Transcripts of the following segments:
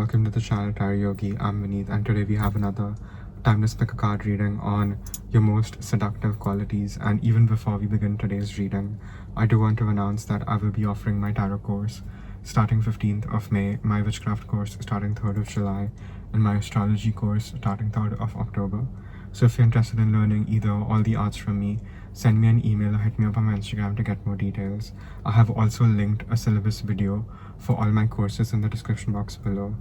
welcome to the channel Tarot Yogi. I'm Vinit, and today we have another timeless pick a card reading on your most seductive qualities. And even before we begin today's reading, I do want to announce that I will be offering my tarot course starting 15th of May, my witchcraft course starting 3rd of July, and my astrology course starting 3rd of October. So if you're interested in learning either or all the arts from me, send me an email or hit me up on my Instagram to get more details. I have also linked a syllabus video for all my courses in the description box below.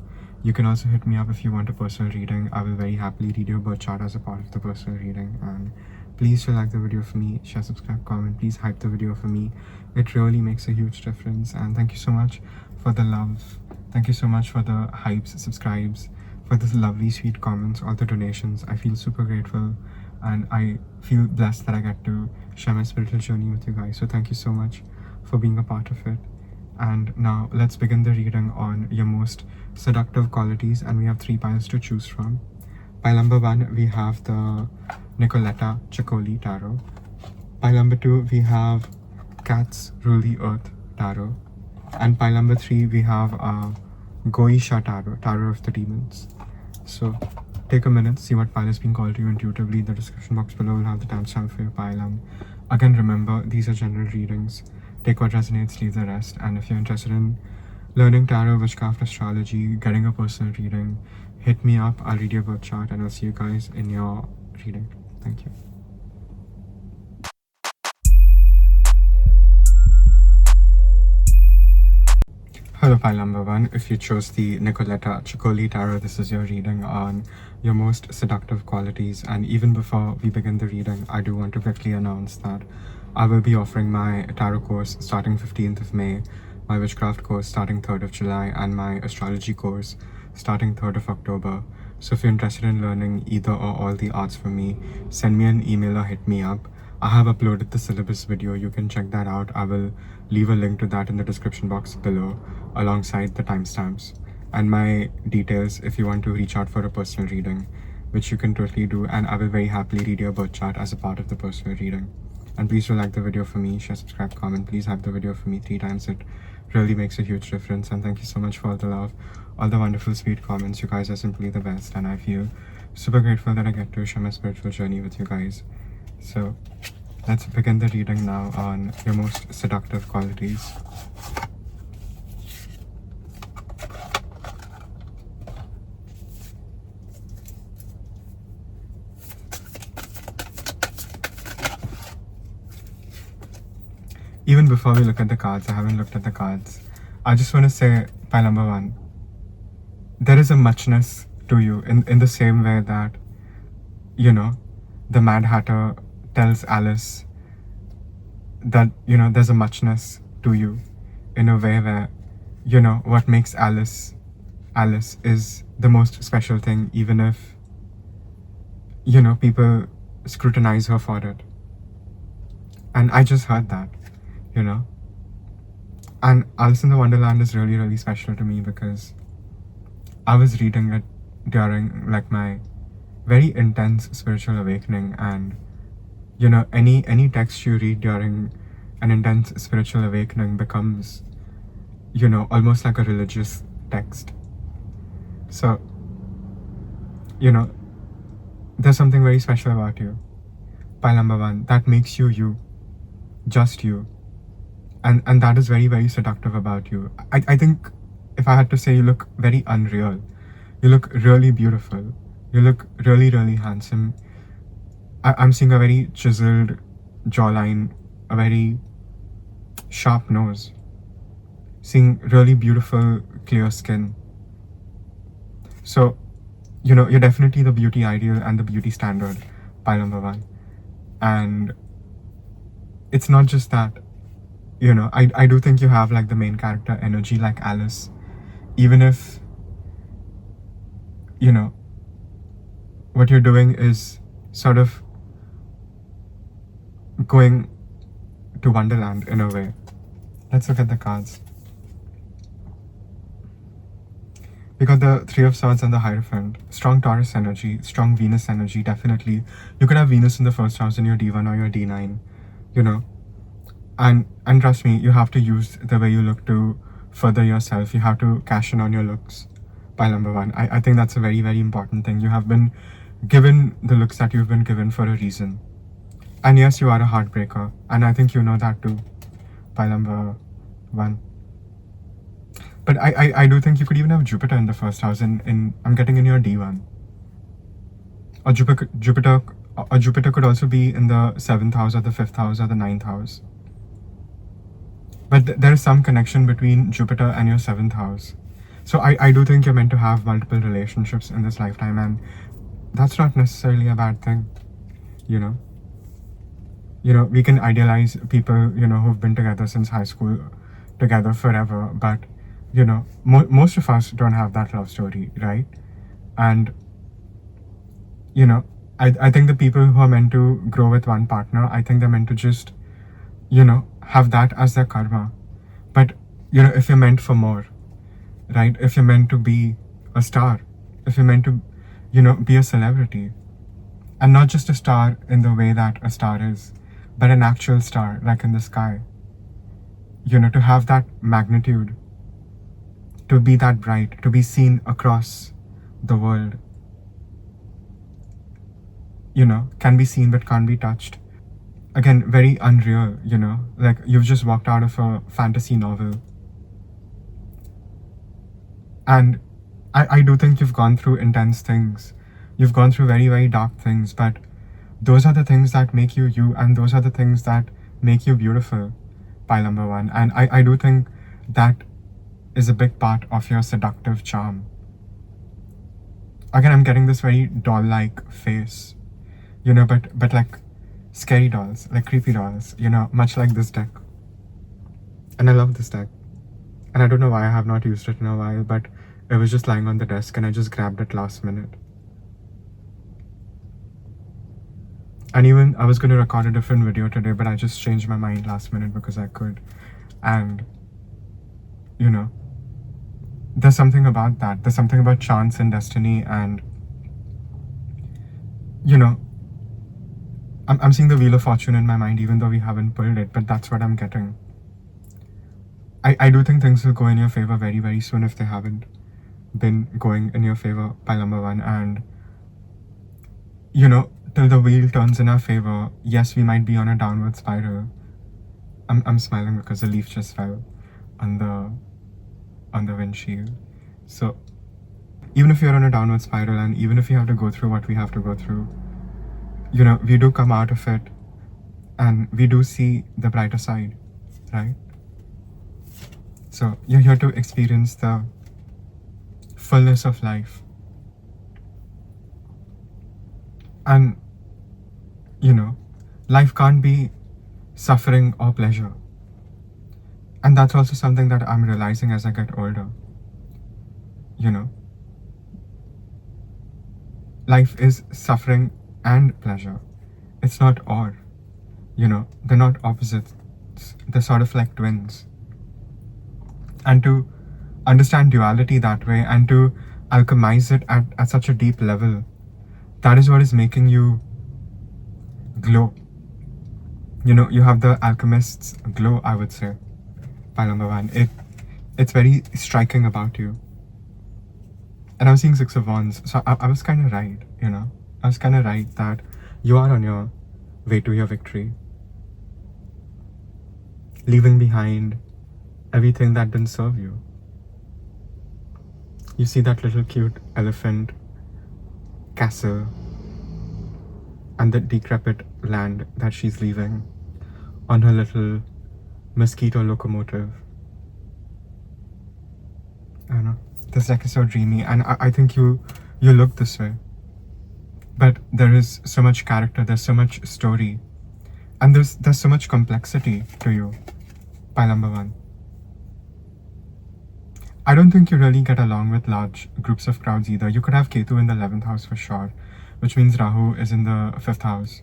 You can also hit me up if you want a personal reading. I will very happily read your birth chart as a part of the personal reading. And please do like the video for me, share, subscribe, comment. Please hype the video for me. It really makes a huge difference. And thank you so much for the love. Thank you so much for the hypes, subscribes, for the lovely sweet comments, all the donations. I feel super grateful and I feel blessed that I get to share my spiritual journey with you guys. So thank you so much for being a part of it. And now let's begin the reading on your most seductive qualities, and we have 3 piles to choose from. Pile number 1, we have the Nicoletta Ciccoli Tarot. Pile number 2, we have Cats Rule the Earth Tarot. And pile number 3, we have Goisha Tarot, Tarot of the Demons. So take a minute, see what pile is being called to you intuitively. The description box below will have the timestamp for your pile. And again, remember, these are general readings. Take what resonates, leave the rest. And if you're interested in learning tarot, witchcraft, astrology, getting a personal reading, hit me up. I'll read your birth chart and I'll see you guys in your reading. Thank you. Hello, pile number 1. If you chose the Nicoletta Ciccoli Tarot, this is your reading on your most seductive qualities. And even before we begin the reading, I do want to quickly announce that I will be offering my tarot course starting 15th of May, my witchcraft course starting 3rd of July, and my astrology course starting 3rd of October. So if you're interested in learning either or all the arts from me, send me an email or hit me up. I have uploaded the syllabus video. You can check that out. I will leave a link to that in the description box below alongside the timestamps and my details if you want to reach out for a personal reading, which you can totally do, and I will very happily read your birth chart as a part of the personal reading. And please do like the video for me, share, subscribe, comment. Please hype the video for me 3 times. It really makes a huge difference. And thank you so much for all the love, all the wonderful sweet comments. You guys are simply the best, and I feel super grateful that I get to share my spiritual journey with you guys. So let's begin the reading now on your most seductive qualities. Even before we look at the cards, I haven't looked at the cards. I just want to say, pile number 1, there is a muchness to you in the same way that, you know, the Mad Hatter tells Alice that, you know, there's a muchness to you in a way where, you know, what makes Alice is the most special thing, even if, you know, people scrutinize her for it. And I just heard that, you know. And Alice in the Wonderland is really, really special to me because I was reading it during like my very intense spiritual awakening, and you know, any text you read during an intense spiritual awakening becomes, you know, almost like a religious text. So, you know, there's something very special about you, pile number 1, that makes you you, just you. And that is very, very seductive about you. I think if I had to say, you look very unreal. You look really beautiful. You look really, really handsome. I'm seeing a very chiseled jawline, a very sharp nose. Seeing really beautiful, clear skin. So, you know, you're definitely the beauty ideal and the beauty standard, pile number 1. And it's not just that. You know, I do think you have like the main character energy like Alice, even if, you know, what you're doing is sort of going to Wonderland in a way. Let's look at the cards. We got the 3 of Swords and the Hierophant. Strong Taurus energy, strong Venus energy, definitely. You could have Venus in the first house in your D1 or your D9, you know. And trust me, you have to use the way you look to further yourself. You have to cash in on your looks. pile number one. I think that's a very, very important thing. You have been given the looks that you've been given for a reason. And yes, you are a heartbreaker. And I think you know that too, pile number one. But I do think you could even have Jupiter in the first house. I'm getting in your D1. Or Jupiter could also be in the 7th house or the 5th house or the 9th house. But there is some connection between Jupiter and your 7th house. So I do think you're meant to have multiple relationships in this lifetime, and that's not necessarily a bad thing, you know. We can idealize people, who've been together since high school, together forever, but, most of us don't have that love story, right? And, I think the people who are meant to grow with one partner, I think they're meant to just, have that as their karma. But, if you're meant for more, right? If you're meant to be a star, if you're meant to, be a celebrity, and not just a star in the way that a star is, but an actual star, like in the sky, to have that magnitude, to be that bright, to be seen across the world, can be seen but can't be touched. Again, very unreal, like you've just walked out of a fantasy novel. And I do think you've gone through intense things. You've gone through very, very dark things, but those are the things that make you you, and those are the things that make you beautiful, pile number one. And I do think that is a big part of your seductive charm. Again, I'm getting this very doll-like face, but like scary dolls, like creepy dolls, much like this deck. And I love this deck. And I don't know why I have not used it in a while, but it was just lying on the desk and I just grabbed it last minute. And even I was going to record a different video today, but I just changed my mind last minute because I could. And, there's something about that. There's something about chance and destiny, and, I'm seeing the Wheel of Fortune in my mind, even though we haven't pulled it, but that's what I'm getting. I do think things will go in your favor very, very soon if they haven't been going in your favor, pile number one. And, till the wheel turns in our favor, yes, we might be on a downward spiral. I'm smiling because the leaf just fell on the windshield. So even if you're on a downward spiral, and even if you have to go through what we have to go through, we do come out of it and we do see the brighter side, right? So you're here to experience the fullness of life. And, life can't be suffering or pleasure. And that's also something that I'm realizing as I get older. Life is suffering and pleasure. It's not or. They're not opposites. They're sort of like twins. And to understand duality that way and to alchemize it at such a deep level, that is what is making you glow. You have the alchemist's glow, I would say, pile number one. It's very striking about you. And I was seeing 6 of Wands, so I was kind of right, I was kind of right that you are on your way to your victory. Leaving behind everything that didn't serve you. You see that little cute elephant castle and the decrepit land that she's leaving on her little mosquito locomotive. I don't know. This deck is so dreamy, and I think you look this way. But there is so much character, there's so much story, and there's so much complexity to you, pile number one. I don't think you really get along with large groups of crowds either. You could have Ketu in the 11th house for sure, which means Rahu is in the 5th house.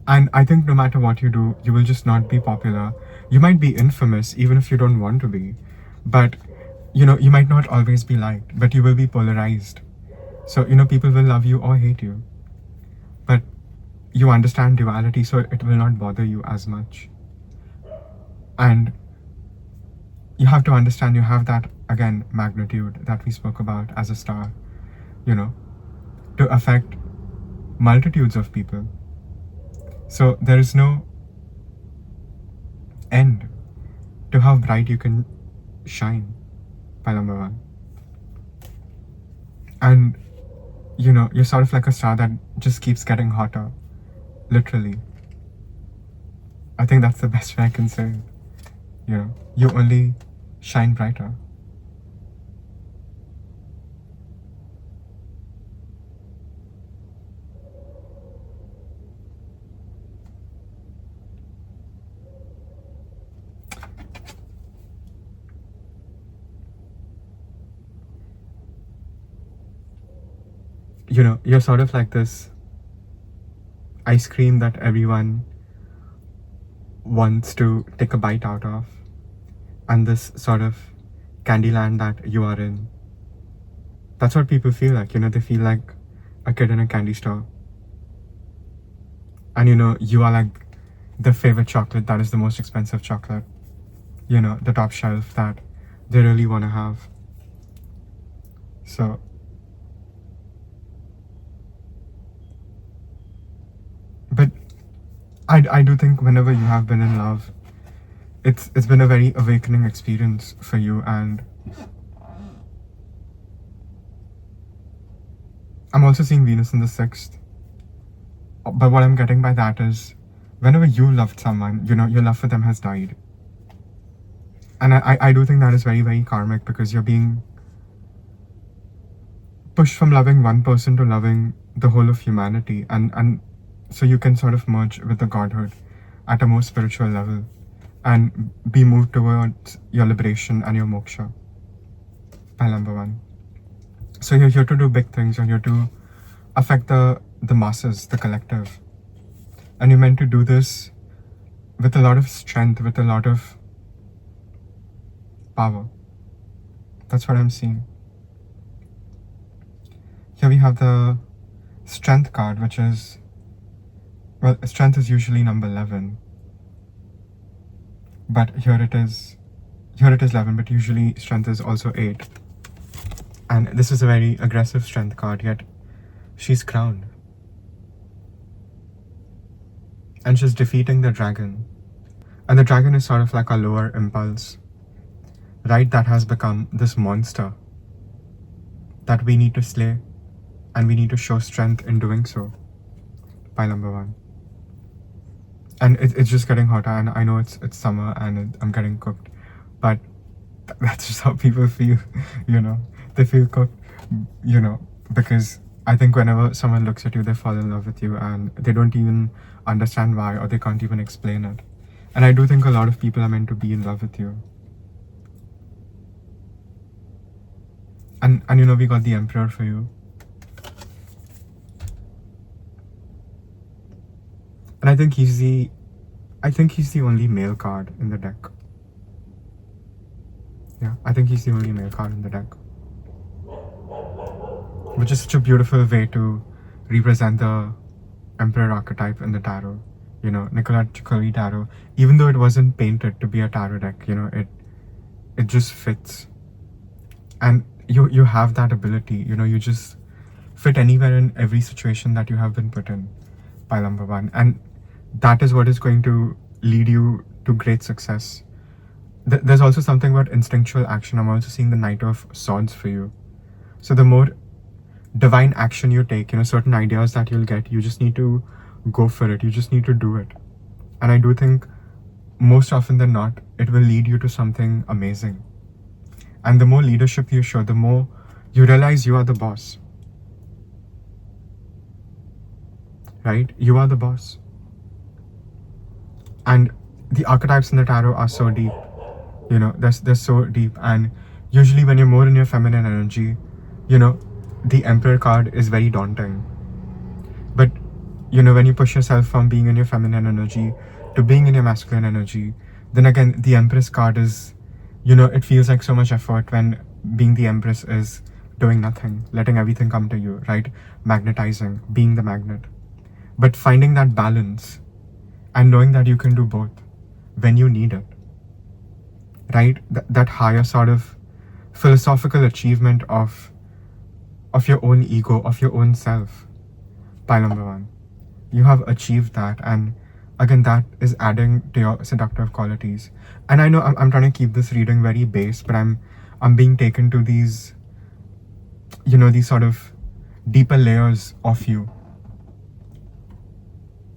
And I think no matter what you do, you will just not be popular. You might be infamous even if you don't want to be. But, you might not always be liked, but you will be polarized. So, people will love you or hate you. But you understand duality, so it will not bother you as much. And, you have to understand you have that, again, magnitude that we spoke about as a star, you know, to affect multitudes of people. So there is no end to how bright you can shine, number one. And you're sort of like a star that just keeps getting hotter, literally. I think that's the best way I can say it. You only shine brighter. You're sort of like this ice cream that everyone wants to take a bite out of, and this sort of Candyland that you are in. That's what people feel like. They feel like a kid in a candy store. And you are like the favorite chocolate that is the most expensive chocolate. The top shelf that they really want to have. So but I do think whenever you have been in love, it's been a very awakening experience for you. And I'm also seeing Venus in the 6th. But what I'm getting by that is, whenever you loved someone, your love for them has died. And I do think that is very, very karmic, because you're being pushed from loving one person to loving the whole of humanity. And so you can sort of merge with the godhood at a more spiritual level and be moved towards your liberation and your moksha. By number one. So you're here to do big things. You're here to affect the masses, the collective. And you're meant to do this with a lot of strength, with a lot of power. That's what I'm seeing. Here we have the strength card, which is, well, strength is usually number 11. But here it is 11, but usually strength is also 8. And this is a very aggressive strength card, yet she's crowned. And she's defeating the dragon. And the dragon is sort of like a lower impulse, right? That has become this monster that we need to slay, and we need to show strength in doing so. Pile number 1. And it's just getting hotter, and I know it's summer and I'm getting cooked, but that's just how people feel, They feel cooked, because I think whenever someone looks at you, they fall in love with you, and they don't even understand why, or they can't even explain it. And I do think a lot of people are meant to be in love with you. And we got the Emperor for you. And I think he's the only male card in the deck. Yeah, I think he's the only male card in the deck. Which is such a beautiful way to represent the Emperor archetype in the tarot. Nicola Ciccoli tarot, even though it wasn't painted to be a tarot deck, it just fits. And you have that ability, you just fit anywhere in every situation that you have been put in, by number 1. And that is what is going to lead you to great success. There's also something about instinctual action. I'm also seeing the Knight of Swords for you. So the more divine action you take, certain ideas that you'll get, you just need to go for it. You just need to do it. And I do think most often than not, it will lead you to something amazing. And the more leadership you show, the more you realize you are the boss. Right? You are the boss. And the archetypes in the tarot are so deep. They're so deep. And usually when you're more in your feminine energy, the Emperor card is very daunting. But, when you push yourself from being in your feminine energy to being in your masculine energy, then again, the Empress card is, it feels like so much effort when being the Empress is doing nothing, letting everything come to you, right? Magnetizing, being the magnet. But finding that balance and knowing that you can do both when you need it, right? That higher sort of philosophical achievement of your own ego, of your own self. Pile number one. You have achieved that, and again, that is adding to your seductive qualities. And I know I'm trying to keep this reading very base, but I'm being taken to these, these sort of deeper layers of you.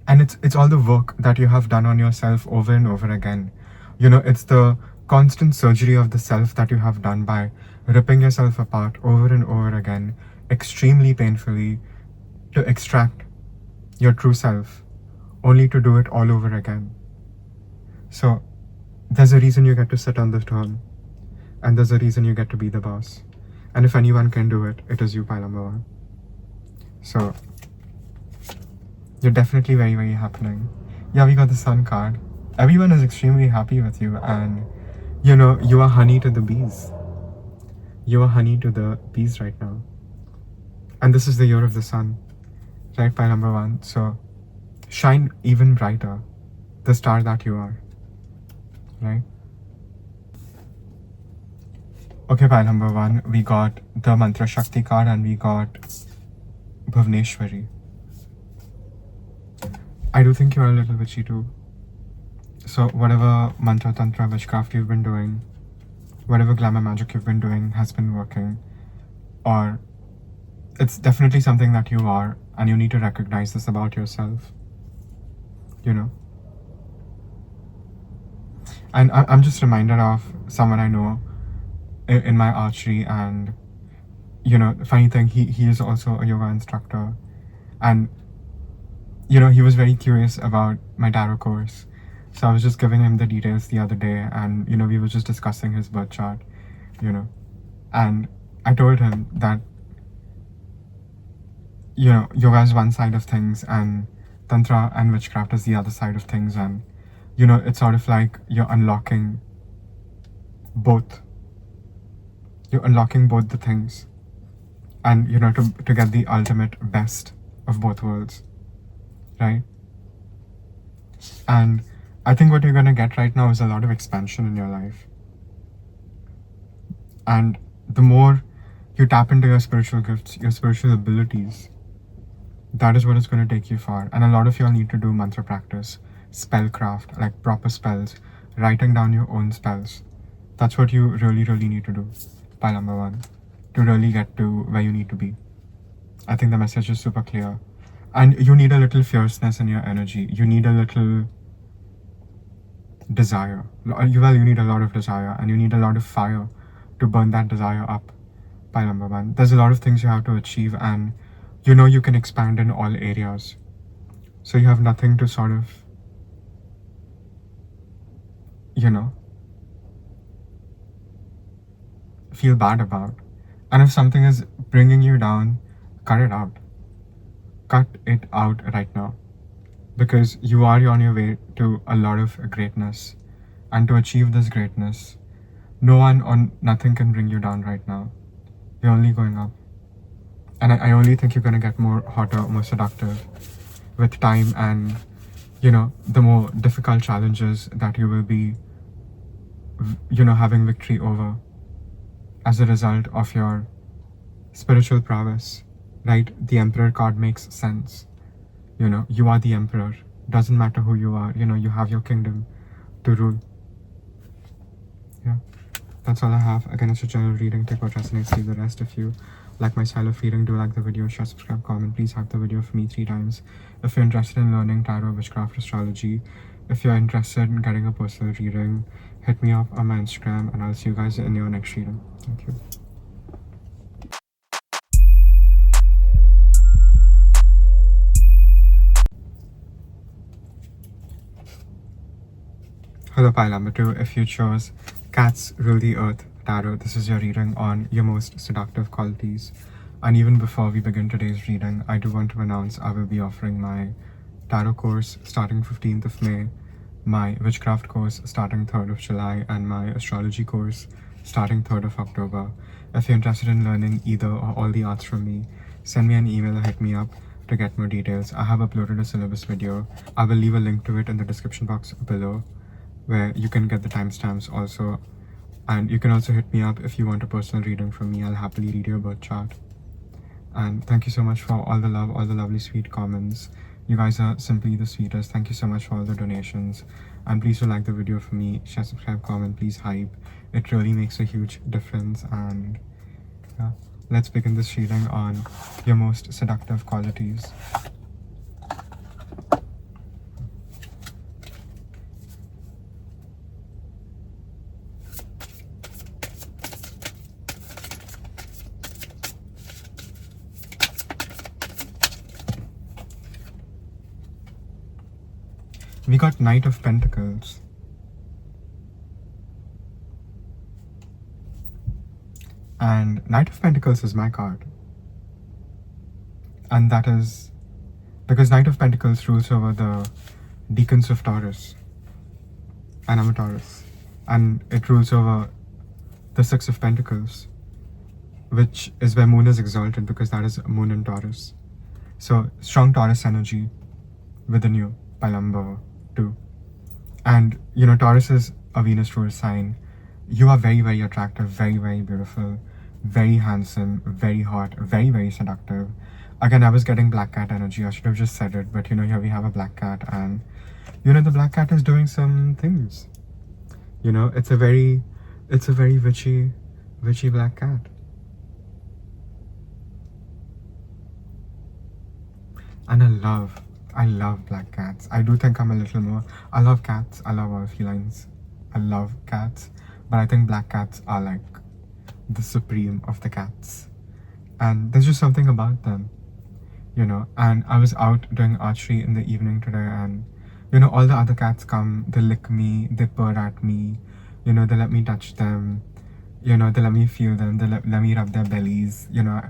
And it's all the work that you have done on yourself over and over again. It's the constant surgery of the self that you have done by ripping yourself apart over and over again, extremely painfully, to extract your true self, only to do it all over again. So there's a reason you get to sit on the throne, and there's a reason you get to be the boss. And if anyone can do it, it is you, pile number one. So you're definitely very, very happening. Yeah, we got the Sun card. Everyone is extremely happy with you, and you are honey to the bees. You are honey to the bees right now. And this is the year of the sun, right? Pile number one. So shine even brighter, the star that you are, right? Okay, pile number one, we got the Mantra Shakti card and we got Bhuvneshwari. I do think you're a little witchy too. So whatever mantra, tantra, witchcraft you've been doing, whatever glamour magic you've been doing has been working, or it's definitely something that you are, and you need to recognize this about yourself, And I'm just reminded of someone I know in my archery, and funny thing, he is also a yoga instructor, and he was very curious about my tarot course. So I was just giving him the details the other day, and we were just discussing his birth chart, and I told him that yoga is one side of things and tantra and witchcraft is the other side of things, and it's sort of like you're unlocking both the things, and to get the ultimate best of both worlds, right? And I think what you're going to get right now is a lot of expansion in your life, and the more you tap into your spiritual gifts, your spiritual abilities, that is what is going to take you far. And a lot of y'all need to do mantra practice, spellcraft, like proper spells, writing down your own spells. That's what you really, really need to do, pile number one, to really get to where you need to be. I think the message is super clear. And you need a little fierceness in your energy. You need a little desire. You need a lot of desire, and you need a lot of fire to burn that desire up, pile number one. There's a lot of things you have to achieve, and you can expand in all areas. So you have nothing to sort of, feel bad about. And if something is bringing you down, cut it out. Cut it out right now. Because you are on your way to a lot of greatness. And to achieve this greatness, no one or nothing can bring you down right now. You're only going up. And I only think you're going to get more hotter, more seductive with time, and the more difficult challenges that you will be having victory over as a result of your spiritual prowess, right? The Emperor card makes sense. You are the Emperor. Doesn't matter who you are, you have your kingdom to rule. Yeah, that's all I have. Again, it's a general reading. Take what resonates, leave the rest. If you like my style of reading, do like the video, share, subscribe, comment. Please hack the video for me 3 times. If you're interested in learning tarot, witchcraft, astrology, if you're interested in getting a personal reading, hit me up on my Instagram, and I'll see you guys in your next reading. Thank you. Hello, pile number 2. If you chose Cats Rule the Earth Tarot, this is your reading on your most seductive qualities. And even before we begin today's reading, I do want to announce I will be offering my tarot course starting 15th of May, my witchcraft course starting 3rd of July, and my astrology course starting 3rd of October. If you're interested in learning either or all the arts from me, send me an email or hit me up to get more details. I have uploaded a syllabus video. I will leave a link to it in the description box below, where you can get the timestamps also And you can also hit me up if you want a personal reading from me. I'll happily read your birth chart. And thank you so much for all the love, all the lovely sweet comments. You guys are simply the sweetest. Thank you so much for all the donations. And please do like the video for me, share, subscribe, comment, please hype. It really makes a huge difference. And yeah, let's begin this reading on your most seductive qualities. We got Knight of Pentacles. And Knight of Pentacles is my card. And that is because Knight of Pentacles rules over the Deacons of Taurus. And I'm a Taurus. And it rules over the Six of Pentacles, which is where Moon is exalted, because that is Moon in Taurus. So strong Taurus energy within you by number 2. And you know, Taurus is a Venus ruled sign. You are very, very attractive, very, very beautiful, very handsome, very hot, very, very seductive. Again, I was getting black cat energy. I should have just said it, but you know, here we have a black cat, and you know, the black cat is doing some things. You know, it's a very witchy black cat. And I love black cats. I do think I'm a little more, I love cats, I love all felines, I love cats, but I think black cats are like the supreme of the cats. And there's just something about them, you know. And I was out doing archery in the evening today, and you know, all the other cats come, they lick me, they purr at me, you know, they let me touch them, you know, they let me feel them, they let me rub their bellies, you know,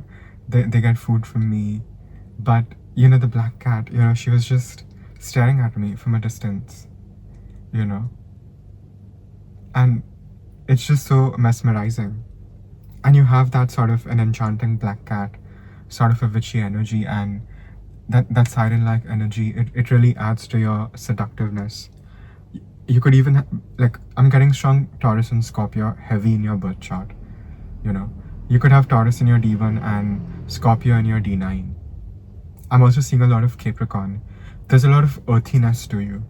they get food from me. But you know, the black cat, you know, she was just staring at me from a distance, you know. And it's just so mesmerizing. And you have that sort of an enchanting black cat, sort of a witchy energy, and that siren-like energy, it really adds to your seductiveness. You could even, like, I'm getting strong Taurus and Scorpio heavy in your birth chart, you know. You could have Taurus in your D1 and Scorpio in your D9. I'm also seeing a lot of Capricorn. There's a lot of earthiness to you.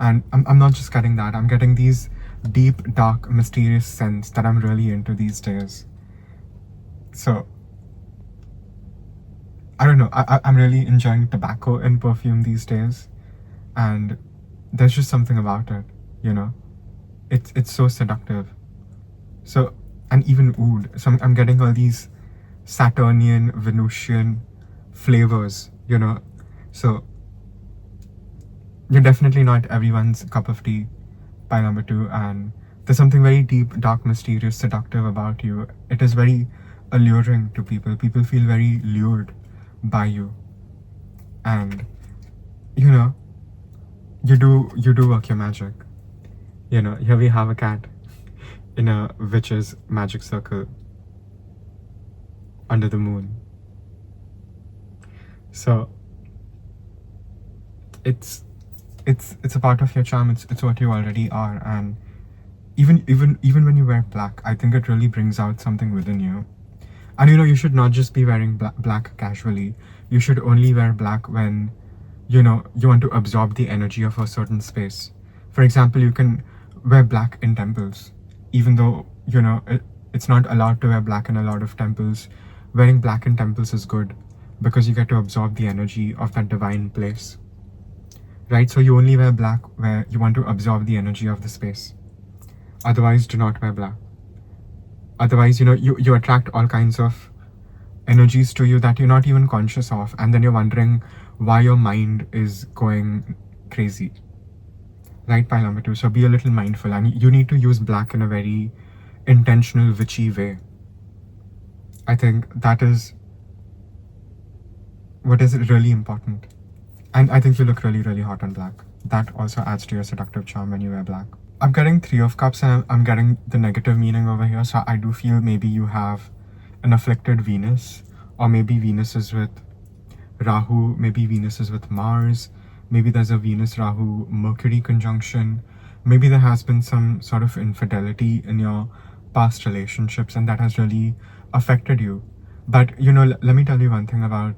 And I'm not just getting that, I'm getting these deep, dark, mysterious scents that I'm really into these days. So, I don't know, I'm really enjoying tobacco and perfume these days. And there's just something about it, you know. It's so seductive. So, and even oud. So I'm getting all these Saturnian, Venusian flavors, you know. So you're definitely not everyone's cup of tea by number 2, and there's something very deep, dark, mysterious, seductive about you. It is very alluring to people. People feel very lured by you. And you know, you do work your magic. You know, here we have a cat in a witch's magic circle under the moon. So it's a part of your charm. It's what you already are. And even when you wear black, I think it really brings out something within you. And you know, you should not just be wearing black casually. You should only wear black when, you know, you want to absorb the energy of a certain space. For example, you can wear black in temples, even though, you know, it's not allowed to wear black in a lot of temples. Wearing black in temples is good, because you get to absorb the energy of that divine place, right? So you only wear black where you want to absorb the energy of the space. Otherwise, do not wear black. Otherwise, you know, you attract all kinds of energies to you that you're not even conscious of, and then you're wondering why your mind is going crazy, right? By number 2. So be a little mindful, and you need to use black in a very intentional, witchy way. I think that is what is really important. And I think you look really, really hot on black. That also adds to your seductive charm when you wear black. I'm getting 3 of Cups, and I'm getting the negative meaning over here. So I do feel maybe you have an afflicted Venus, or maybe Venus is with Rahu, maybe Venus is with Mars, maybe there's a Venus Rahu Mercury conjunction, maybe there has been some sort of infidelity in your past relationships and that has really affected you. But let me tell you one thing about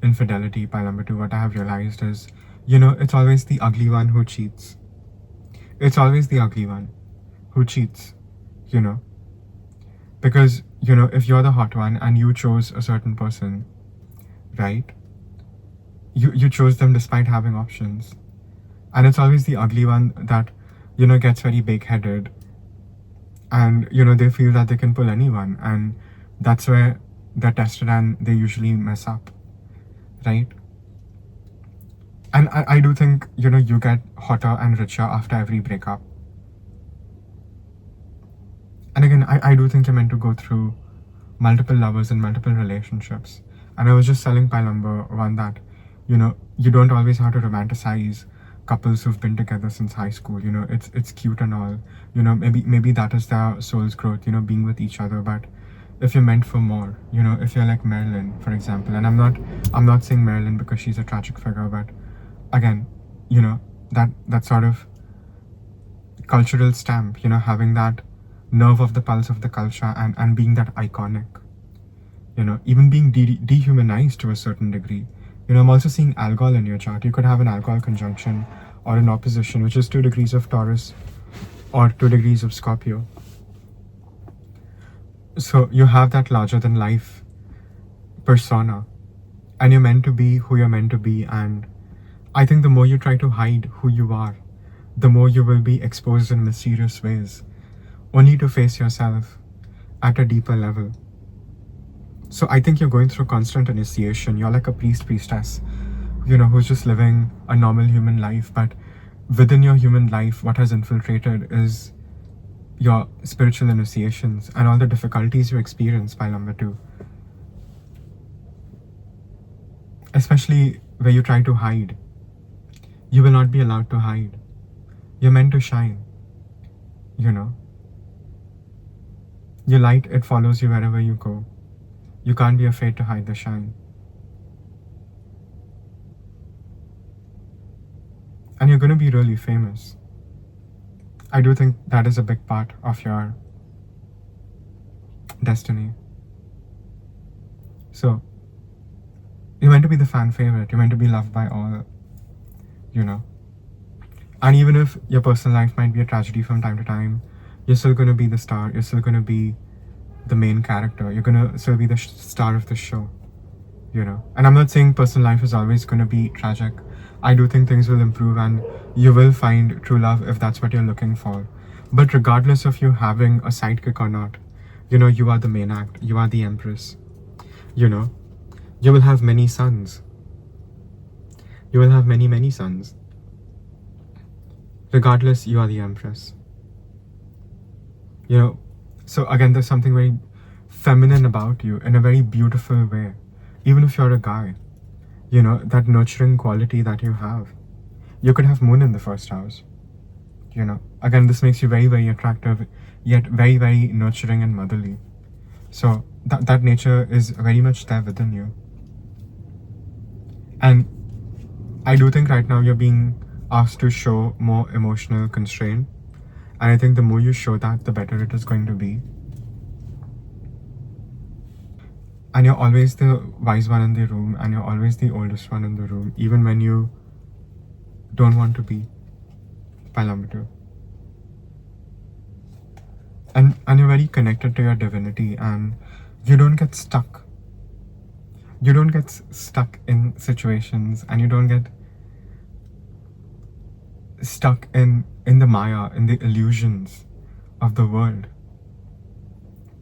infidelity, pile number two. What I have realized is, it's always the ugly one who cheats. It's always the ugly one who cheats, because if you're the hot one and you chose a certain person, right, you chose them despite having options, and it's always the ugly one that gets very big-headed, and they feel that they can pull anyone, and that's where they're tested and they usually mess up, right? And I do think you get hotter and richer after every breakup. And again, I do think you're meant to go through multiple lovers and multiple relationships. And I was just telling pile number one that you don't always have to romanticize couples who've been together since high school. It's cute and all, maybe that is their soul's growth, being with each other. But if you're meant for more, if you're like Marilyn, for example, and I'm not saying Marilyn because she's a tragic figure, but again, that sort of cultural stamp, having that nerve of the pulse of the culture and being that iconic, even being dehumanized to a certain degree. I'm also seeing alcohol in your chart. You could have an alcohol conjunction or an opposition, which is 2 degrees of Taurus or 2 degrees of Scorpio. So you have that larger than life persona, and you're meant to be who you're meant to be. And I think the more you try to hide who you are, the more you will be exposed in mysterious ways, only to face yourself at a deeper level. So I think you're going through constant initiation. You're like a priestess, who's just living a normal human life. But within your human life, what has infiltrated is your spiritual initiations and all the difficulties you experience, pile number two. Especially where you try to hide. You will not be allowed to hide. You're meant to shine, Your light, it follows you wherever you go. You can't be afraid to hide the shine. And you're going to be really famous. I do think that is a big part of your destiny. So, you're meant to be the fan favorite. You're meant to be loved by all, And even if your personal life might be a tragedy from time to time, you're still going to be the star. You're still going to be the main character. You're going to still be the star of the show, And I'm not saying personal life is always going to be tragic. I do think things will improve and you will find true love if that's what you're looking for. But regardless of you having a sidekick or not, you are the main act. You are the empress. You will have many sons. You will have many, many sons. Regardless, you are the empress. So again, there's something very feminine about you in a very beautiful way. Even if you're a guy, that nurturing quality that you have. You could have moon in the first house. Again, this makes you very, very attractive, yet very, very nurturing and motherly. So that nature is very much there within you. And I do think right now you're being asked to show more emotional constraint. And I think the more you show that, the better it is going to be. And you're always the wise one in the room, and you're always the oldest one in the room, even when you don't want to be. Pile number two. And you're very connected to your divinity, and you don't get stuck. You don't get stuck in situations, and you don't get stuck in the Maya, in the illusions of the world.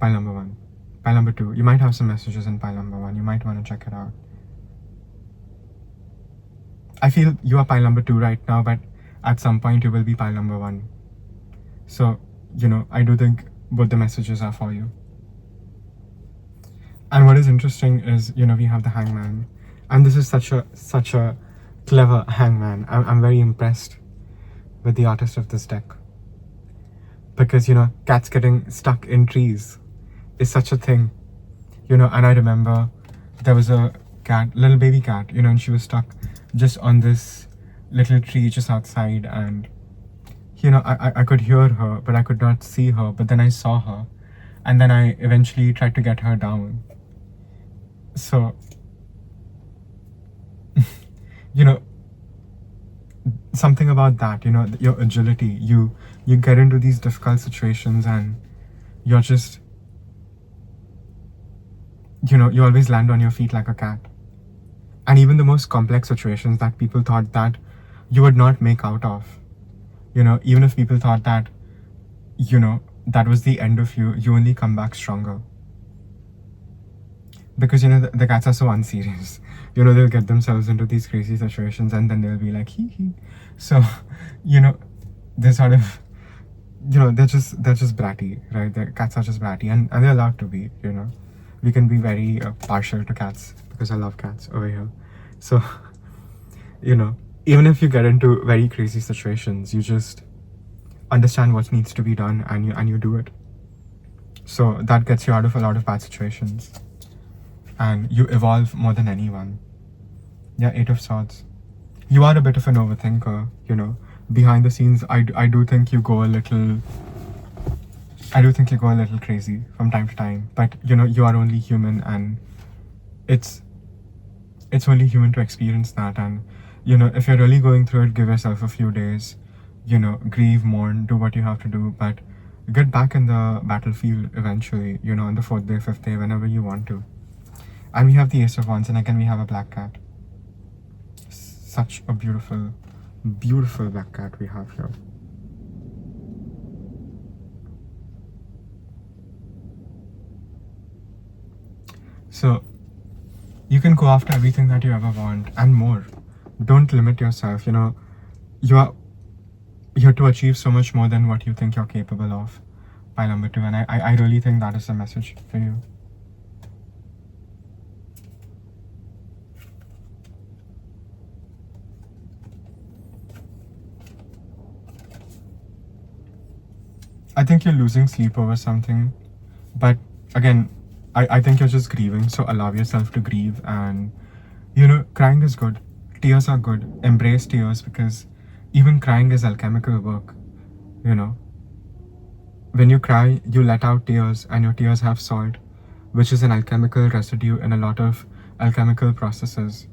Pile number one. Pile number two. You might have some messages in pile number one. You might want to check it out. I feel you are pile number two right now, but at some point you will be pile number one. So, I do think both the messages are for you. And what is interesting is, we have the hangman. And this is such a clever hangman. I'm very impressed with the artist of this deck. Because, cats getting stuck in trees is such a thing. And I remember there was a cat, little baby cat, and she was stuck just on this little tree just outside, and I could hear her, but I could not see her, but then I saw her, and then I eventually tried to get her down. So, something about that, your agility, you get into these difficult situations and you're just, you always land on your feet like a cat. And even the most complex situations that people thought that you would not make out of, even if people thought that, that was the end of you, you only come back stronger. Because, the cats are so unserious. They'll get themselves into these crazy situations and then they'll be like, hee hee. So, they're sort of, they're just bratty, right? The cats are just bratty and they're allowed to be, We can be very partial to cats because I love cats over here. So, even if you get into very crazy situations, you just understand what needs to be done and you do it. So that gets you out of a lot of bad situations. And you evolve more than anyone. Yeah, 8 of Swords. You are a bit of an overthinker, Behind the scenes, I do think you go a little crazy from time to time. But, you are only human and it's only human to experience that. And, if you're really going through it, give yourself a few days, grieve, mourn, do what you have to do. But get back in the battlefield eventually, on the 4th day, 5th day, whenever you want to. And we have the Ace of Wands, and again we have a black cat. Such a beautiful, beautiful black cat we have here. So, you can go after everything that you ever want and more. Don't limit yourself, you're here to achieve so much more than what you think you're capable of. Pile number 2, and I really think that is the message for you. I think you're losing sleep over something, but again, I think you're just grieving, so allow yourself to grieve. And crying is good, tears are good, embrace tears, because even crying is alchemical work. When you cry, you let out tears, and your tears have salt, which is an alchemical residue in a lot of alchemical processes.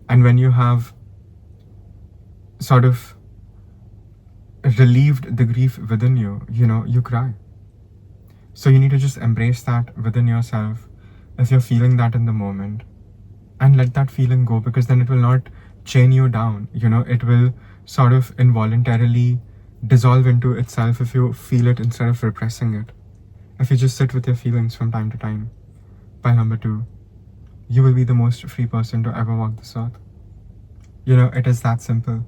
And when you have sort of relieved the grief within you, you cry. So you need to just embrace that within yourself if you're feeling that in the moment, and let that feeling go, because then it will not chain you down. It will sort of involuntarily dissolve into itself if you feel it instead of repressing it. If you just sit with your feelings from time to time. Pile number 2, you will be the most free person to ever walk this earth. It is that simple.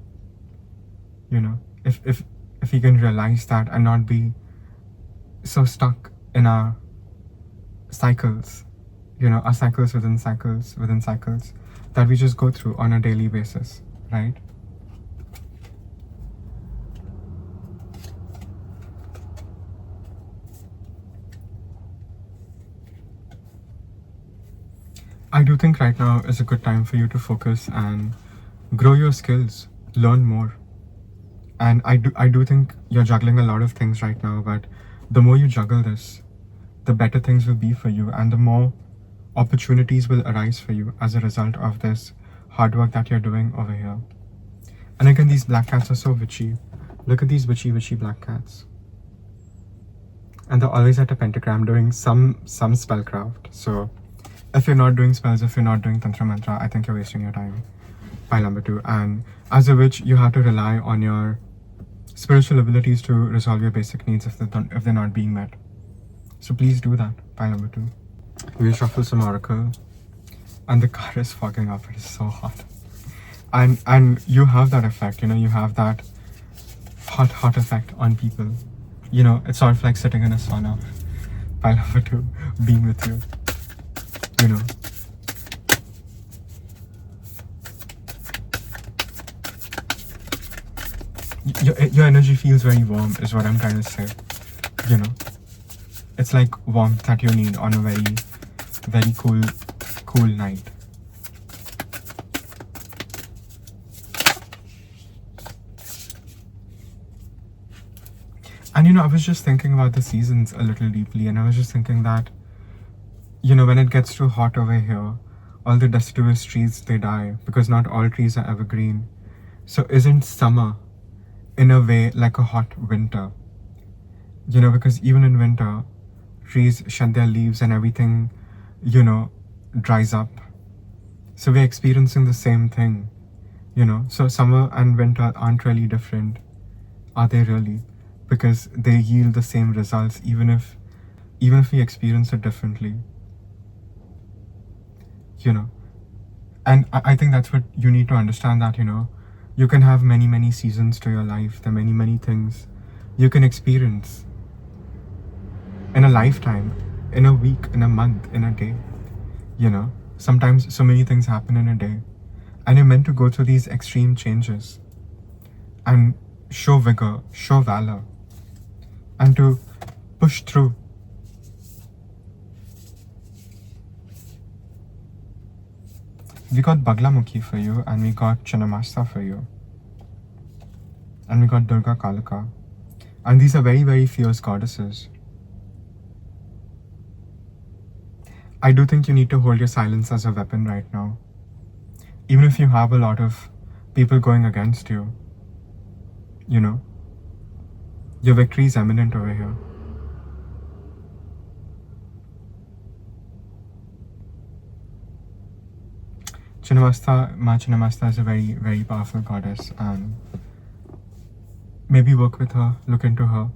If we can realize that and not be so stuck in our cycles, our cycles within cycles within cycles that we just go through on a daily basis, right? I do think right now is a good time for you to focus and grow your skills, learn more. And I do think you're juggling a lot of things right now, but the more you juggle this, the better things will be for you, and the more opportunities will arise for you as a result of this hard work that you're doing over here. And again, these black cats are so witchy. Look at these witchy black cats. And they're always at a pentagram doing some spellcraft. So if you're not doing spells, if you're not doing Tantra Mantra, I think you're wasting your time. Pile number 2. And as a witch, you have to rely on your spiritual abilities to resolve your basic needs if they're not being met. So please do that. Pile number 2. We'll shuffle some Oracle. And the card is fogging up. It is so hot. And you have that effect, you have that hot effect on people. It's sort of like sitting in a sauna. Pile number 2, being with you. Your energy feels very warm is what I'm trying to say. It's like warmth that you need on a very, very cool night. And I was just thinking about the seasons a little deeply, and I was just thinking that, when it gets too hot over here, all the deciduous trees, they die because not all trees are evergreen. So isn't summer, in a way, like a hot winter? Because even in winter, trees shed their leaves and everything, dries up. So we're experiencing the same thing, So summer and winter aren't really different, are they really? Because they yield the same results, even if we experience it differently, And I think that's what you need to understand, that, you can have many, many seasons to your life. There are many, many things you can experience in a lifetime, in a week, in a month, in a day, Sometimes so many things happen in a day. And you're meant to go through these extreme changes and show vigor, show valor, and to push through. We got Baglamukhi for you, and we got Chinnamasta for you, and we got Durga Kalika. And these are very, very fierce goddesses. I do think you need to hold your silence as a weapon right now. Even if you have a lot of people going against you, your victory is imminent over here. Ma Chinnamasta is a very, very powerful goddess, and maybe work with her, look into her,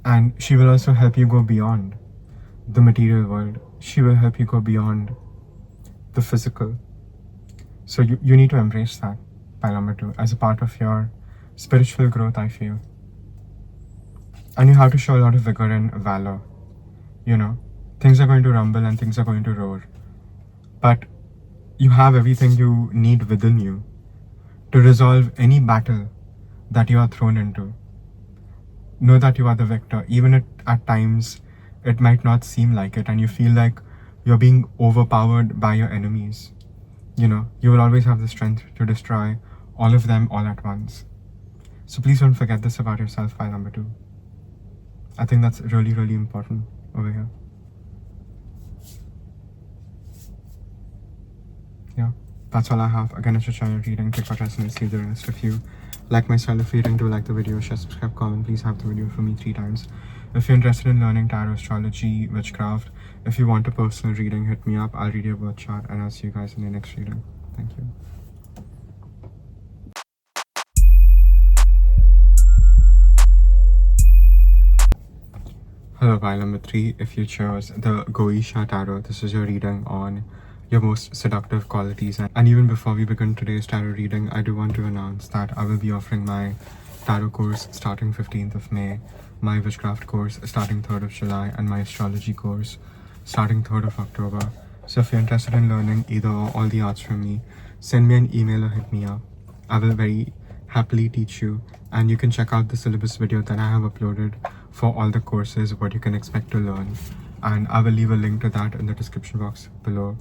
and she will also help you go beyond the material world. She will help you go beyond the physical. So you need to embrace that, pile number 2, as a part of your spiritual growth, I feel. And you have to show a lot of vigor and valor. Things are going to rumble and things are going to roar, but you have everything you need within you to resolve any battle that you are thrown into. Know that you are the victor, even if at times it might not seem like it and you feel like you're being overpowered by your enemies. You will always have the strength to destroy all of them all at once. So please don't forget this about yourself, pile number 2. I think that's really, really important over here. Yeah, that's all I have. Again, it's a channel reading. Pick what resonates, leave the rest. If you like my style of reading, do like the video, share, subscribe, comment. Please have the video for me 3 times. If you're interested in learning tarot, astrology, witchcraft, if you want a personal reading, hit me up. I'll read your birth chart, and I'll see you guys in the next reading. Thank you. Hello, pile number 3. If you chose the Goisha Tarot, this is your reading on your most seductive qualities. And even before we begin today's tarot reading, I do want to announce that I will be offering my tarot course starting 15th of May, my witchcraft course starting 3rd of July, and my astrology course starting 3rd of October. So if you're interested in learning either or all the arts from me, send me an email or hit me up. I will very happily teach you, and you can check out the syllabus video that I have uploaded for all the courses, what you can expect to learn, and I will leave a link to that in the description box below.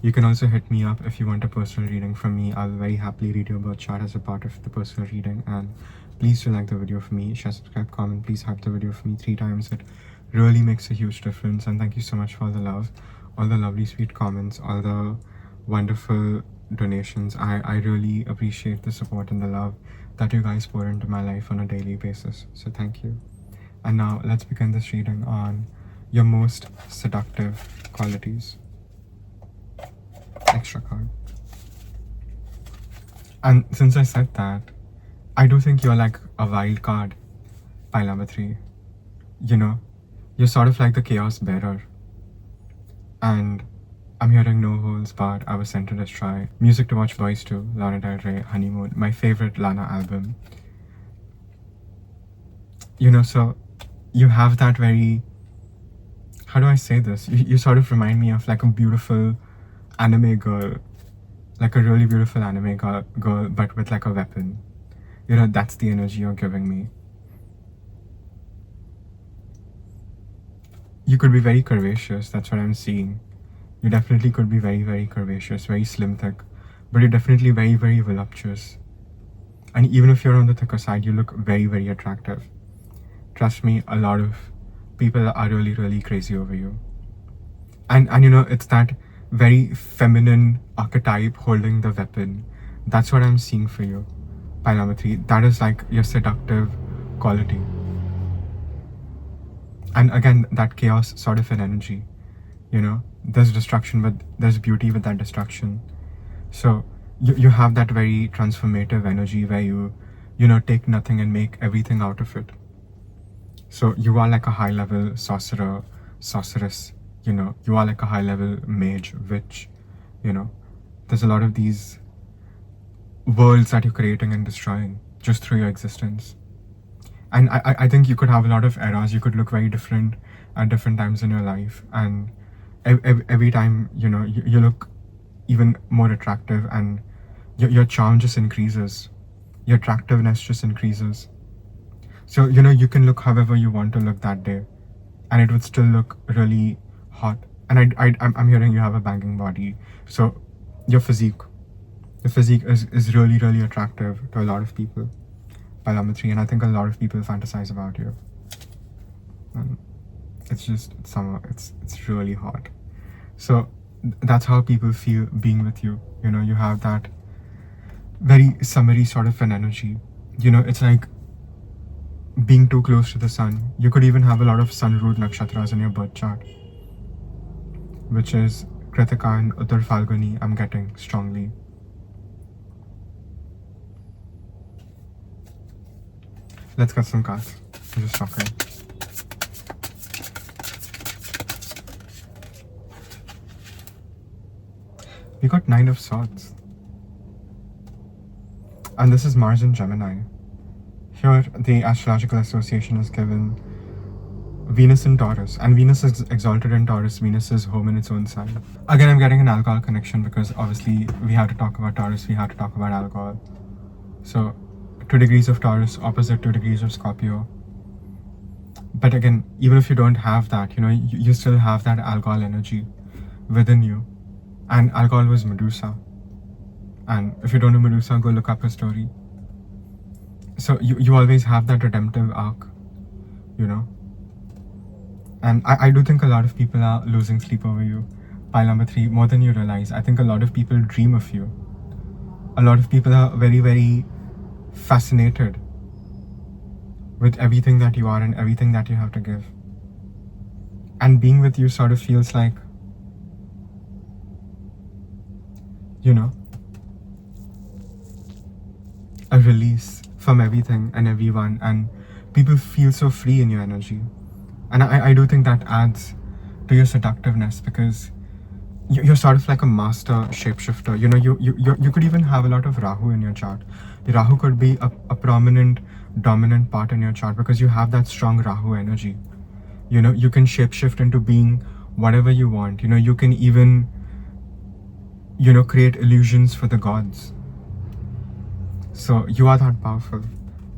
You can also hit me up if you want a personal reading from me. I'll very happily read your birth chart as a part of the personal reading. And please do like the video for me, share, subscribe, comment. Please hype the video for me 3 times. It really makes a huge difference. And thank you so much for all the love, all the lovely sweet comments, all the wonderful donations. I really appreciate the support and the love that you guys pour into my life on a daily basis. So thank you. And now let's begin this reading on your most seductive qualities. Extra card. And since I said that, I do think you're like a wild card, pile number 3. You're sort of like the chaos bearer. And I'm hearing no holds barred, I was sent to destroy. Music to watch Boys 2, Lana Del Rey, Honeymoon, my favorite Lana album. So you have that very, how do I say this? You sort of remind me of like a beautiful anime girl, like a really beautiful anime girl, but with like a weapon. That's the energy you're giving me. You could be very curvaceous, that's what I'm seeing. You definitely could be very, very curvaceous, very slim thick, but you're definitely very, very voluptuous. And even if you're on the thicker side, you look very, very attractive. Trust me, a lot of people are really, really crazy over you. And you know, it's that very feminine archetype holding the weapon. That's what I'm seeing for you, pile number 3. That is like your seductive quality. And again, that chaos sort of an energy, you know, there's destruction, but there's beauty with that destruction. So you have that very transformative energy where you know, take nothing and make everything out of it. So you are like a high level sorcerer, sorceress, you know, you are like a high level mage, witch, you know. There's a lot of these worlds that you're creating and destroying just through your existence. And I think you could have a lot of eras. You could look very different at different times in your life, and every time, you know, you look even more attractive, and your charm just increases, your attractiveness just increases. So, you know, you can look however you want to look that day, and it would still look really hot. And I'm hearing you have a banging body, so your physique is really, really attractive to a lot of people, pile number 3. And I think a lot of people fantasize about you, and it's summer, it's really hot. So that's how people feel being with you. You know, you have that very summery sort of an energy. You know, it's like being too close to the sun. You could even have a lot of sun-ruled nakshatras in your birth chart, which is Kritika and Uttar Falguni, I'm getting strongly. Let's get some cards. I'm just talking. We got 9 of Swords. And this is Mars in Gemini. Here, the Astrological Association is given Venus in Taurus. And Venus is exalted in Taurus. Venus is home in its own sign. Again, I'm getting an alcohol connection because obviously we have to talk about Taurus. We have to talk about alcohol. So 2 degrees of Taurus, opposite 2 degrees of Scorpio. But again, even if you don't have that, you know, you still have that alcohol energy within you. And alcohol was Medusa. And if you don't know Medusa, go look up her story. So you always have that redemptive arc, you know. And I do think a lot of people are losing sleep over you, pile number 3, more than you realize. I think a lot of people dream of you. A lot of people are very, very fascinated with everything that you are and everything that you have to give. And being with you sort of feels like, you know, a release from everything and everyone, and people feel so free in your energy. And I do think that adds to your seductiveness, because you're sort of like a master shapeshifter. You know, you could even have a lot of Rahu in your chart. Rahu could be a prominent, dominant part in your chart because you have that strong Rahu energy. You know, you can shapeshift into being whatever you want. You know, you can even, you know, create illusions for the gods. So you are that powerful,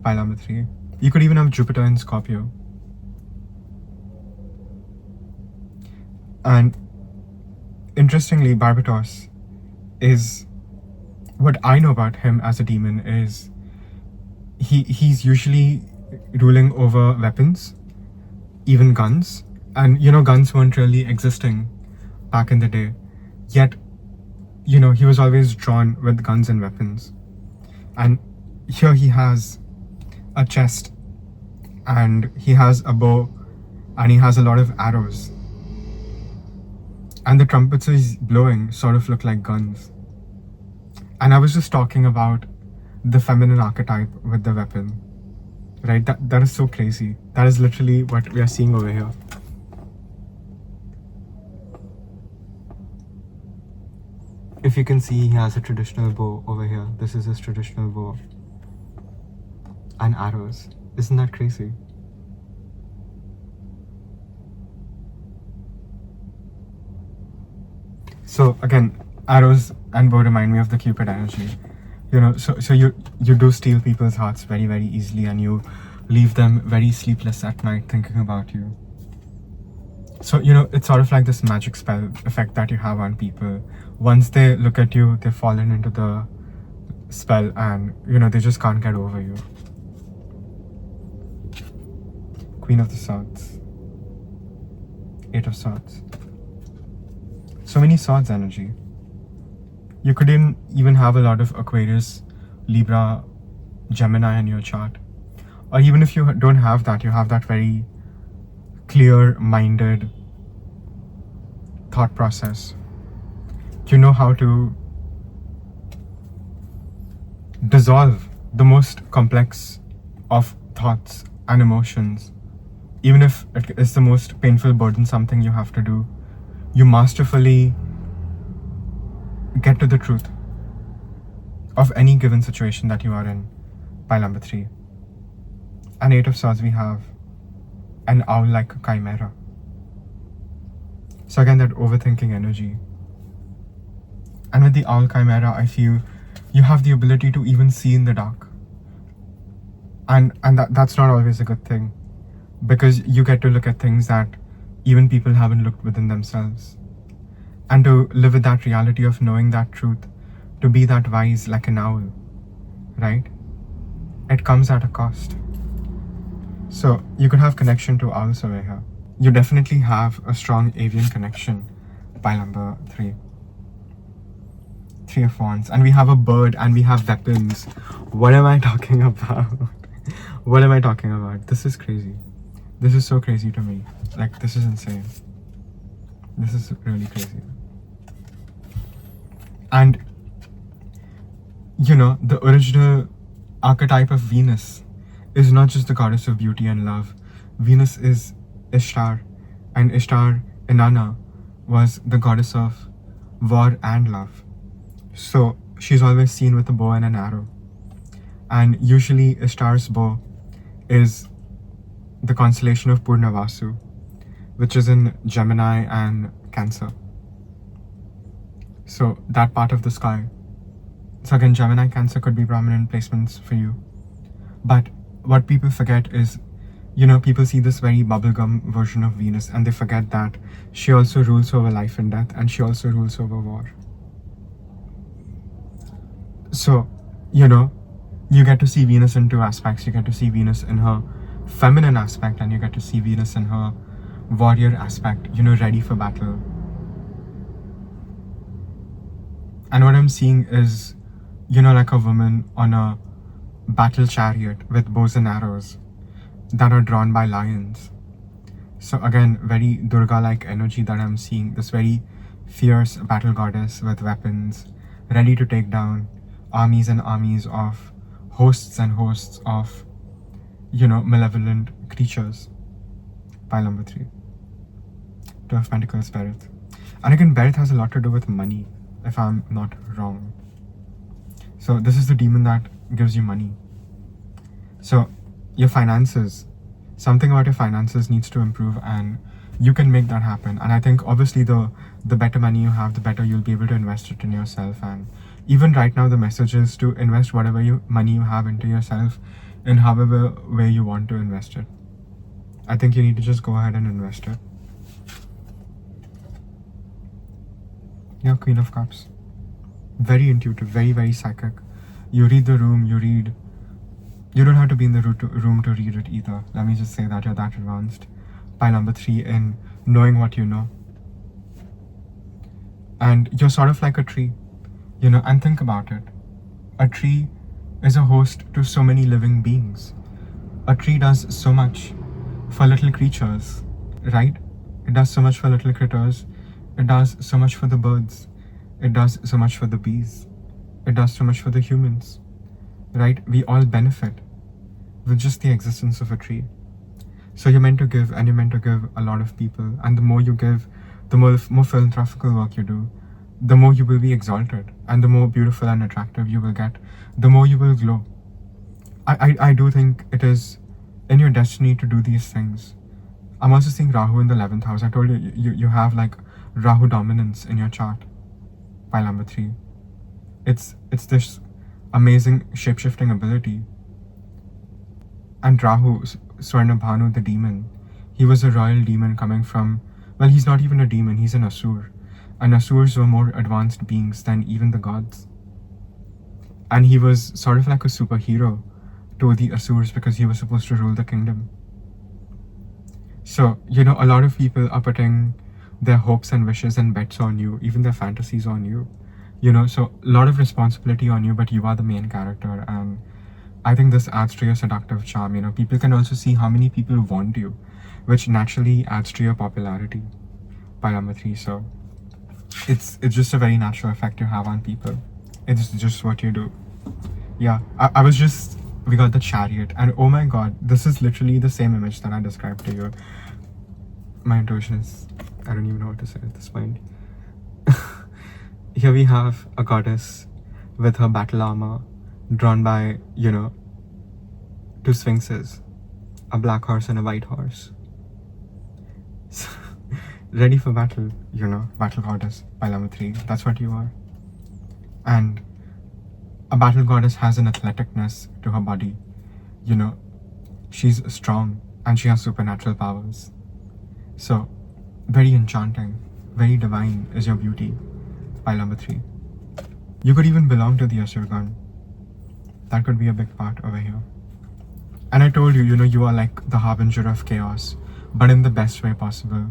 pile number 3. You could even have Jupiter in Scorpio. And interestingly, Barbatos is, what I know about him as a demon is he's usually ruling over weapons, even guns. And you know, guns weren't really existing back in the day, yet, you know, he was always drawn with guns and weapons. And here he has a chest, and he has a bow, and he has a lot of arrows. And the trumpets he's blowing sort of look like guns. And I was just talking about the feminine archetype with the weapon, right? That is so crazy. That is literally what we are seeing over here. If you can see, he has a traditional bow over here. This is his traditional bow. And arrows. Isn't that crazy? So again, arrows and bow remind me of the Cupid energy. You know, so you do steal people's hearts very, very easily, and you leave them very sleepless at night thinking about you. So, you know, it's sort of like this magic spell effect that you have on people. Once they look at you, they've fallen into the spell, and they just can't get over you. Queen of the Swords, Eight of Swords. So many swords energy. You couldn't even have a lot of Aquarius, Libra, Gemini in your chart. Or even if you don't have that, you have that very clear-minded thought process. You know how to dissolve the most complex of thoughts and emotions. Even if it is the most painful, burdensome thing you have to do, you masterfully get to the truth of any given situation that you are in. Pile number 3. And Eight of Swords, we have an owl-like chimera. So again, that overthinking energy. And with the owl chimera, I feel you have the ability to even see in the dark. And that's not always a good thing, because you get to look at things that even people haven't looked within themselves. And to live with that reality of knowing that truth, to be that wise like an owl, right? It comes at a cost. So you could have connection to owls over here. You definitely have a strong avian connection. Pile number 3. 3 of Wands. And we have a bird and we have weapons. What am I talking about? What am I talking about? This is crazy. This is so crazy to me. Like, this is insane. This is really crazy. And the original archetype of Venus is not just the goddess of beauty and love. Venus is Ishtar, and Ishtar, Inanna, was the goddess of war and love. So she's always seen with a bow and an arrow. And usually Ishtar's bow is the constellation of Purnavasu, which is in Gemini and Cancer. So that part of the sky. So again, Gemini, Cancer could be prominent placements for you. But what people forget is, people see this very bubblegum version of Venus and they forget that she also rules over life and death, and she also rules over war. So, you get to see Venus in 2 aspects. You get to see Venus in her feminine aspect, and you get to see Venus in her warrior aspect, ready for battle. And what I'm seeing is, like a woman on a battle chariot with bows and arrows that are drawn by lions. So again, very Durga-like energy that I'm seeing. This very fierce battle goddess with weapons, ready to take down armies and armies of hosts and hosts of, malevolent creatures. Pile number 3. 2 of Pentacles, Berith. And again, Berith has a lot to do with money, if I'm not wrong. So this is the demon that gives you money. So your finances, something about your finances needs to improve, and you can make that happen. And I think obviously the better money you have, the better you'll be able to invest it in yourself. And even right now, the message is to invest whatever money you have into yourself in however way you want to invest it. I think you need to just go ahead and invest it. Yeah, Queen of Cups. Very intuitive, very, very psychic. You read the room, you don't have to be in the room to read it either. Let me just say that you're that advanced. Pile number 3 in knowing what you know. And you're sort of like a tree, and think about it. A tree is a host to so many living beings. A tree does so much for little creatures, right? It does so much for little critters. It does so much for the birds. It does so much for the bees. It does so much for the humans, right? We all benefit with just the existence of a tree. So you're meant to give, and you're meant to give a lot of people. And the more you give, the more philanthropical work you do, the more you will be exalted, and the more beautiful and attractive you will get, the more you will glow. I do think it is in your destiny to do these things. I'm also seeing Rahu in the 11th house. I told you, you have like Rahu dominance in your chart. Pile number 3. It's this amazing shape-shifting ability. And Rahu, Swarnabhanu, the demon, he was a royal demon coming from, well, he's not even a demon, he's an Asur. And Asurs were more advanced beings than even the gods. And he was sort of like a superhero to the Asurs because he was supposed to rule the kingdom. So, you know, a lot of people are putting their hopes and wishes and bets on you, even their fantasies on you. You know, so a lot of responsibility on you, but you are the main character. And I think this adds to your seductive charm. You know, people can also see how many people want you, which naturally adds to your popularity by number 3. So it's just a very natural effect you have on people. It's just what you do. Yeah, I was just, we got the Chariot, and oh my god, this is literally the same image that I described to you. My intuition is, I don't even know what to say at this point. Here we have a goddess with her battle armor drawn by, you know, 2 sphinxes, a black horse and a white horse. Ready for battle, you know, battle goddess by number 3. That's what you are. And a battle goddess has an athleticness to her body. You know, she's strong and she has supernatural powers. So, very enchanting, very divine is your beauty by number 3. You could even belong to the Asurgan. That could be a big part over here. And I told you, you know, you are like the harbinger of chaos, but in the best way possible.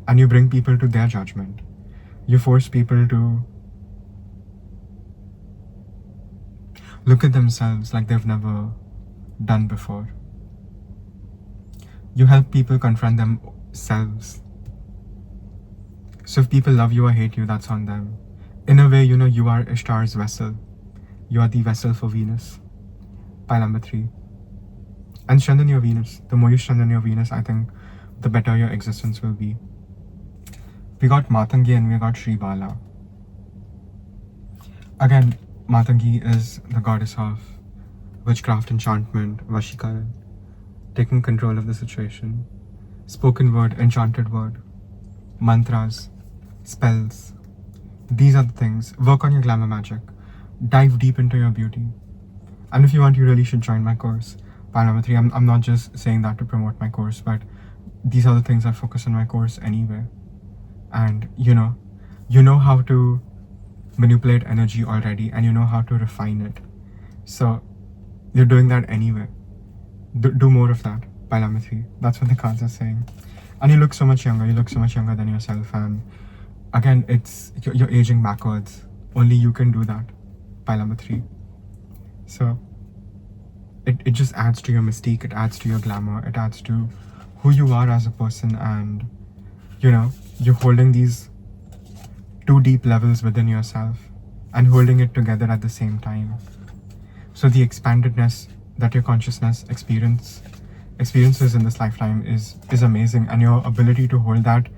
And you bring people to their judgment. You force people to look at themselves like they've never done before. You help people confront themselves. So if people love you or hate you, that's on them. In a way, you know, you are Ishtar's vessel. You are the vessel for Venus. By number 3. And strengthen your Venus. The more you strengthen your Venus, I think, the better your existence will be. We got Matangi and we got Sri Bala. Again, Matangi is the goddess of witchcraft, enchantment, Vashikaran, taking control of the situation. Spoken word, enchanted word, mantras, spells. These are the things. Work on your glamour magic. Dive deep into your beauty. And if you want, you really should join my course. By number 3, I'm not just saying that to promote my course, but these are the things I focus on my course anyway. And you know how to manipulate energy already, and you know how to refine it. So you're doing that anyway. Do more of that by number 3. That's what the cards are saying. And you look so much younger. You look so much younger than yourself. And again, you're aging backwards. Only you can do that by number 3. So it just adds to your mystique. It adds to your glamour. It adds to who you are as a person. And you know, you're holding these 2 deep levels within yourself and holding it together at the same time. So the expandedness that your consciousness experiences in this lifetime is amazing, and your ability to hold that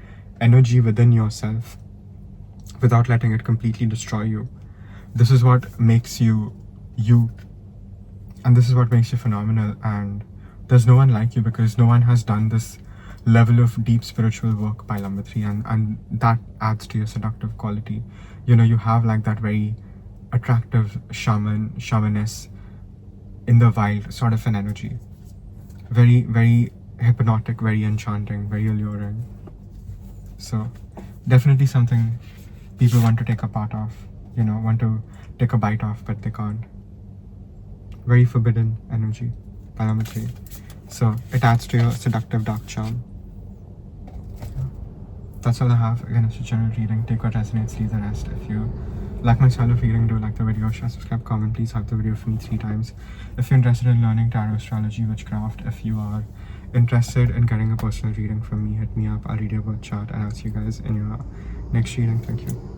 energy within yourself without letting it completely destroy you. This is what makes you you, and this is what makes you phenomenal. And there's no one like you because no one has done this level of deep spiritual work by number 3, and that adds to your seductive quality. You know, you have like that very attractive shamaness in the wild sort of an energy. Very, very hypnotic, very enchanting, very alluring. So definitely something people want to take a part of, you know, want to take a bite of, but they can't. Very forbidden energy by number 3. So it adds to your seductive dark charm. That's all I have. Again, it's a general reading. Take what resonates, leave the rest. If you like my style of reading, do like the video, share, subscribe, comment. Please hype the video for me 3 times. If you're interested in learning tarot, astrology, witchcraft, if you are interested in getting a personal reading from me, hit me up. I'll read your birth chart, and I'll see you guys in your next reading. Thank you.